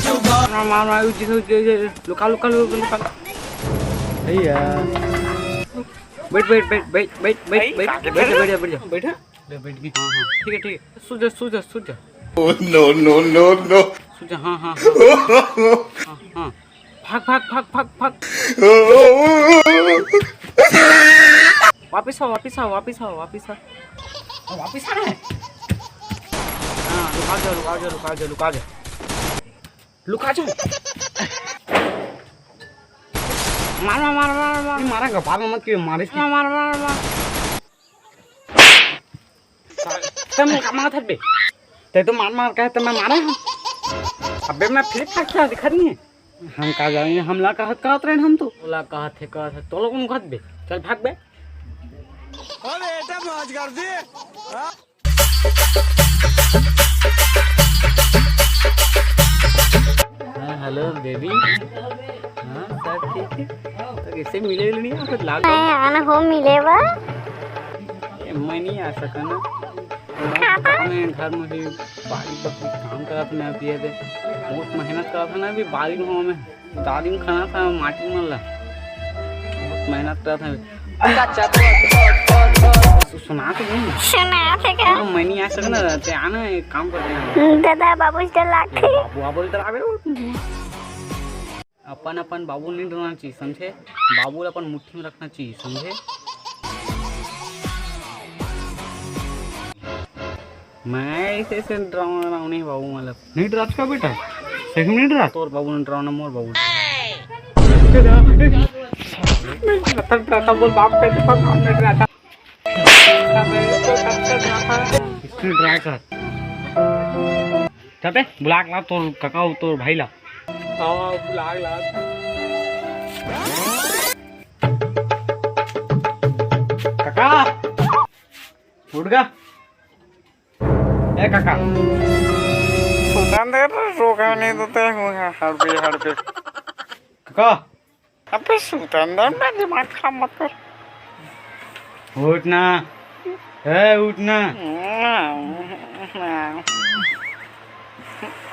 मार लुका लुका लुका भैया बैठ बैठ बैठ बैठ बैठ बैठ बैठ बैठ बैठ बैठ बैठ बैठ गई हाँ हाँ ठीक है सो जा सो जा सो जा नो नो नो नो सो जा हाँ हाँ हाँ हाँ भाग भाग भाग भाग भाग वापिस आओ वापिस आओ वापिस आओ वापिस आओ वापिस आ रहे हैं हाँ लुका जाओ लुका जाओ लुका जाओ लुका जाओ लुका जाओ मार मार मार मार मार मारेगा बाद में मत क्यों मारे मार मार मार मार तुम कमा था बे ते तो मार मार कहते मैं मारा हूँ अबे मैं फ्लिप का क्या दिखा नहीं है हम कहा जाएंगे हमला कहत रहे हम तो बोला कहते तो लोग कहत बे चल भाग बे अरे बेटा मौज कर दे हेलो बेबी हाँ सब ठीक है तो कैसे मिले नहीं आप लाग आना हो मिलेवा मैं नहीं आ सका ना मैं घर में भी बारी बकरी काम करा था मैं पिए थे बहुत मेहनत करा था ना अभी बारी में में दादी में खाना था माटी में ला बहुत मेहनत करा था सुना तो नहीं सुना थे क्या मैं नहीं आ सकना ते आना एक काम करते हैं दादा बाबू इधर लाके बाबू इधर आवे अपन अपन बाबू नहीं डरना चाहिए समझे बाबू अपन मुट्ठी में रखना चाहिए समझे मैं ऐसे डरावना नहीं बाबू मतलब नहीं डरा का बेटा सही में नहीं डरा तोर बाबू ने डरावना मोर बाबू बोल बाप पे नहीं डरा था ड्राई कर चलते बुला ला तोर काका तोर भाई ला बुला ला काका उठ गा ए काका सुल्तान दे रोका नहीं देते हैं हर पे काका अबे सुल्तान दे मैं दिमाग खराब मत कर उठना है उठना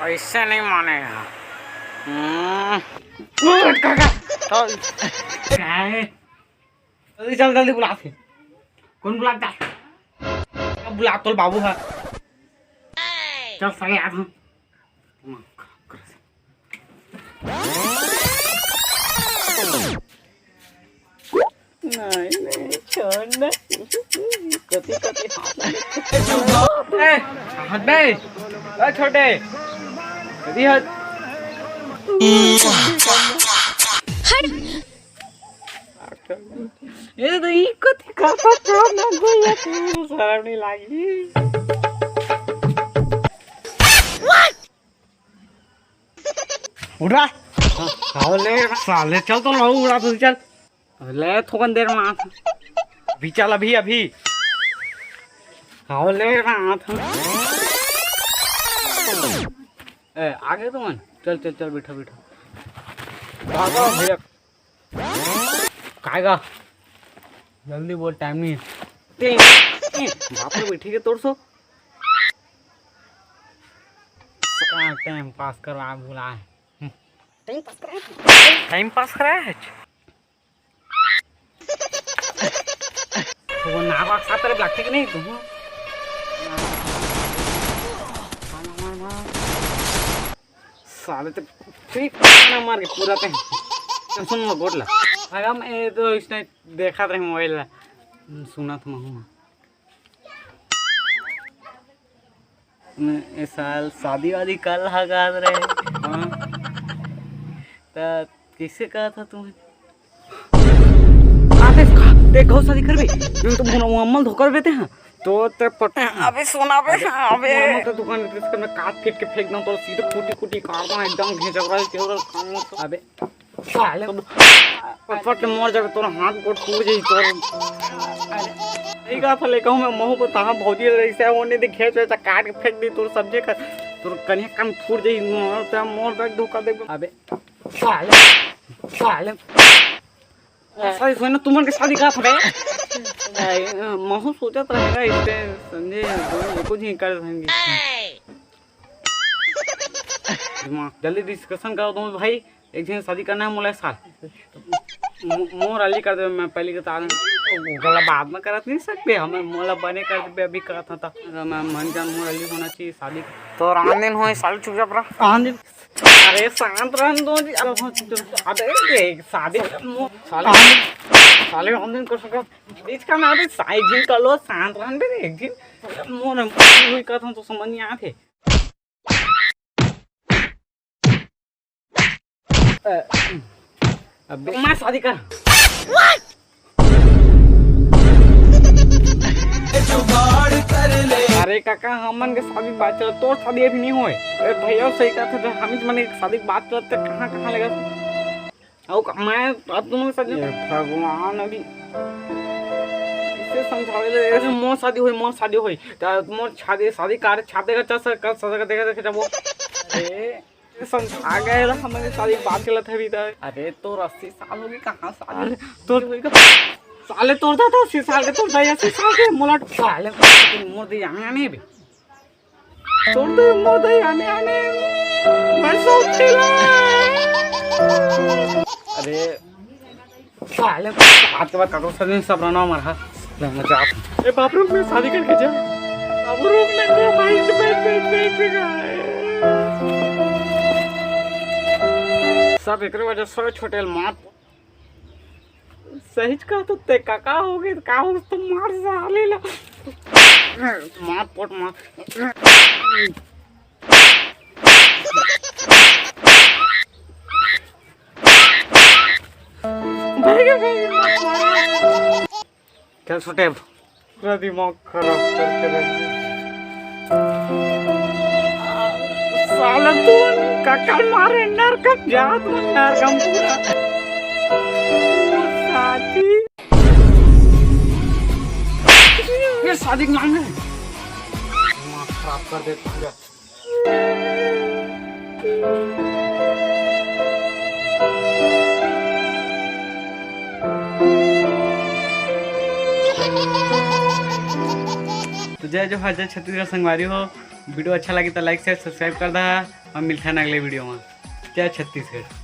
ऐसे नहीं मानेगा उठ काका क्या है जल्दी चल जल्दी बुला थे कौन बुलाता बुला तो बाबू है चल सही आ हम नहीं छोड़ना कति कति हाथ बे ए छोटे कति हाथ ये तो ई कति कति छोड़ना गोया तू शर्म नहीं लगी उड़ा साले साले चल तो लो उड़ा तू चल ले थोकन देर में अभी चल अभी अभी आओ ले ए आगे तो मन चल चल चल बैठा बैठा भागो भैया काएगा जल्दी बोल टाइम नहीं है बाप रे बैठी के तोड़ सो टाइम पास करवा बुला है टाइम पास करा है तो नाक साफ तरफ लगते कि नहीं तुम साले तो ठीक ना मार के पूरा पे सुन लो बोल ला मैं तो इसने देखा था मोबाइल सुना था मैं इस साल शादी वादी कल हगा रहे हाँ तो किससे कहा था तुम्हें देख घो शादी कर भी तुम मुकम्मल धोकर देते हैं तो ते पटे अबे सोना बे अबे तो दुकान इसके में काट फेंक के फेंक दूं तो सीधे फूटी फूटी काटना एकदम घिंच रहा है केवल काम अबे साले फट मर जाए तोरा हाथ गोड़ टूट जाई तोर नहीं कहा था लेके मैं महू को तहां भौजी ऐसे होने दे खेच ऐसा काट के फेंक दी तोर सब्जी का तोर कन्या कान फूट जाई मोर मोर बैग धोखा दे अबे साले साले सही सुनो तुमन के शादी का था महू सोचा था रहेगा इससे संजय कुछ ही कर देंगे जल्दी डिस्कशन करो तुम भाई। एक दिन शादी करना है मोला साल मोर अली कर दे। मैं पहले के तार गला बाद में करत नहीं सकते हमें मोला बने कर दे अभी करत था मैं मन जान मोर अली होना चाहिए शादी। तो आन दिन हो साल चुपचाप रहा। आन दिन अरे शांत रहन दो जी। अबे शादी साले आन दिन कर सका इसका ना अरे साइड दिन कर लो शांत रहन दे एक दिन मोर हुई कथा तो समझ नहीं आए थे। अबे मैं शादी कर अरे काका हमन के शादी बात चल तोर शादी अभी नहीं होए। अरे भैया सही कहते थे हम ही मैंने शादी की बात करते कहाँ कहाँ लगा मैं अब तुम शादी भगवान अभी इसे समझावे ले मोर शादी हुई मोर शादी कार छाते का चल कर सजा देखा देखा जब वो समझा गए हमारे शादी बात गलत है अभी तक। अरे तो 80 साल होगी कहाँ शादी तो साले तोड़ता था 80 साल के तोड़ता है 80 साल के मोला साले मोर दे आने बे तोड़ते मोर दे आने मैं सोच रहा अरे साले आज के बाद काको सदी सब रहना हमारा मैं जा ए बाप रे मैं शादी करके जा अब रूम में को भाई बैठ सब एक वजह से छोटे मार सही का तो ते काका हो गए का हो तो मार साले ला मार पोट मार चल छोटे पूरा दिमाग खराब करके रख साला तू काका मारे नरकम जा तू नरकम पूरा साथी ये शादी के नाम है दिमाग खराब कर देता पूरा। तो जय जोहार जय छत्तीसगढ़ संगवारी हो। वीडियो अच्छा लगे तो लाइक शेयर सब्सक्राइब कर दा और मिलता है अगले वीडियो में। जय छत्तीसगढ़।